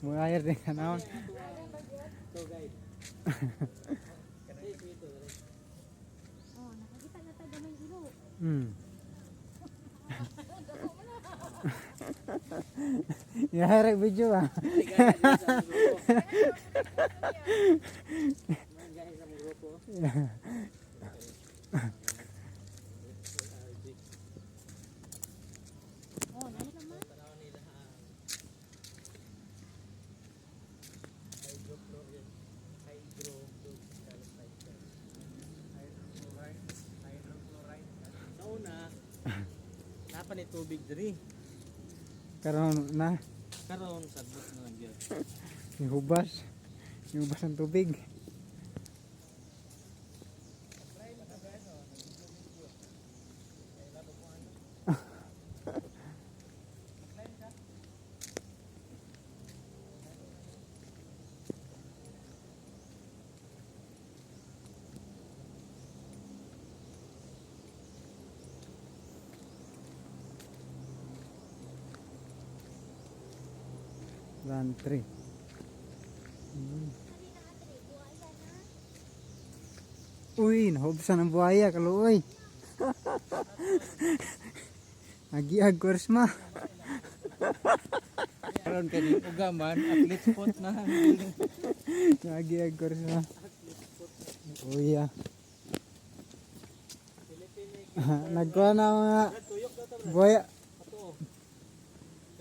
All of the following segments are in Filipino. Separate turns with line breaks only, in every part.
Mga air din ka naon.
Oh, nakakita na tayo gamay ilo.
Yaharap video ah.
Oh, nani naman?
Sa una, napa ni tubig diri.
Karon na
Karon sagbot na lang gyud.
ihubas. Ihubas ang tubig. Run 3. Uy, nahubsan ang buhaya kaluoy. Agi-ag kursma.
Karon kani ugaman athlete spot na.
Agi-ag kursma. Uy ah. Nagkuha na mga buhaya.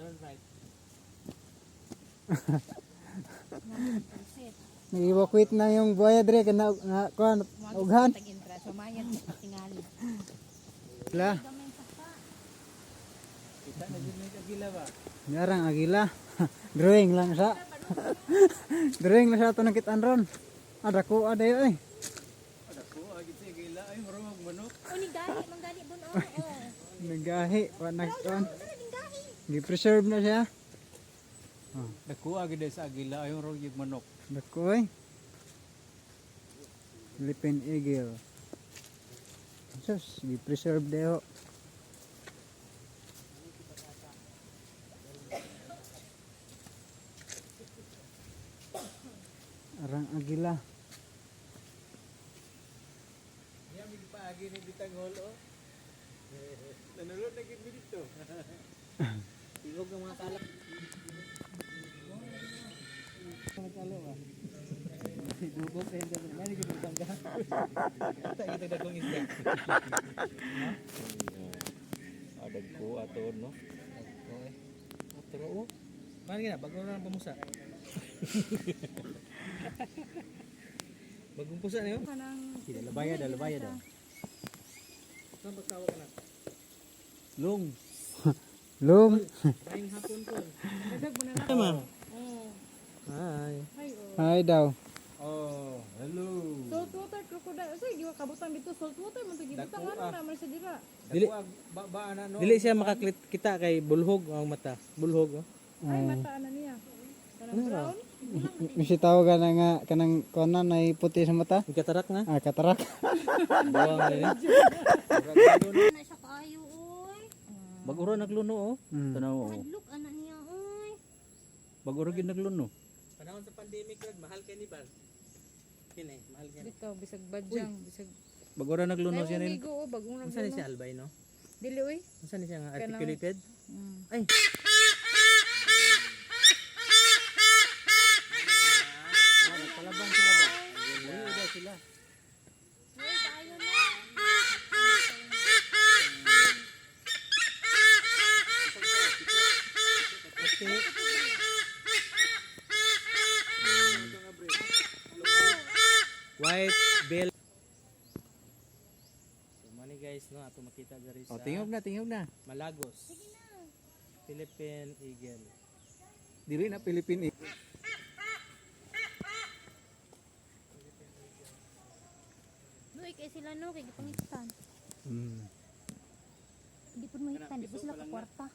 Turn right.
Nag-evacuate na yung buhaya dire kana kuha ughan.
Tag-intra, sumayan sa tingali.
La,
Gamay sa pa.
Kita na gyud may kagila ba?
jarang agila. Drawing lang sa. Drawing lang sa to nakitaan ron. Ada ko ada ay.
Ada ko agi sa gila ay mura magmanok.
Oh, ni gali, manggali bun oh. Oh.
Nagahi wa nagkuan.
Ano ning gali?
Gi-preserve na siya.
Dako agi sa agila ay mura gyud manok.
Dako ay. Philippine eagle. Sus, gi-preserve deho. Arang agila.
Niya mi paagi ni bitang holo. Nanulod na gyud mi dito. Tigog ang mga kalak. Kalo ba? Dugog sa hindi man gyud bitangga. Ta kita dagong isda. Adag ko aton no. Okay. Atro o. Mani na bago na pamusa. Bagong pusa niyo?
Kanang
Dalabaya daw. Saan pagtawa ka na? Long.
Lum.
Kain hapon ko.
dadag mo na lang.
Tama.
Oh.
Hi.
Ay oh.
Hi daw.
Oh, hello.
Salt water crocodile. Say di wa kabutan dito salt water man to gibutang
Dako,
ano na man sa dira.
Dili ba ana no? Dili siya makaklit kita kay bulhog ang mata. Bulhog oh.
Ay mata na niya. Kanang brown.
Misi tawagan na nga kanang konan ay puti sa mata.
Ang katarak na.
Ah, katarak.
Bawang na.
Na siya kaayo oy.
Baguro nagluno oh. Tanaw oh.
Hadlok ana niya oy.
Baguro gid nagluno. Panahon sa pandemic rag mahal kay ni bal. Kini, mahal kay.
Dito bisag badyang, bisag
Baguro nagluno siya nin.
ligo bagong
Unsa ni
nagluno.
siya albay no?
Dili oy.
Unsa ni siya nga articulated? Ay. Palaban sila ba? Wala sila.
Oy, tayo na.
Okay. White bell. So mani guys no ato makita diri sa
tingog na.
Malagos. Philippine eagle.
Dili na Philippine.
Noy kay sila no kay gipangitan.
Hmm.
Hindi pud mahitan, di po sila ka kwarta.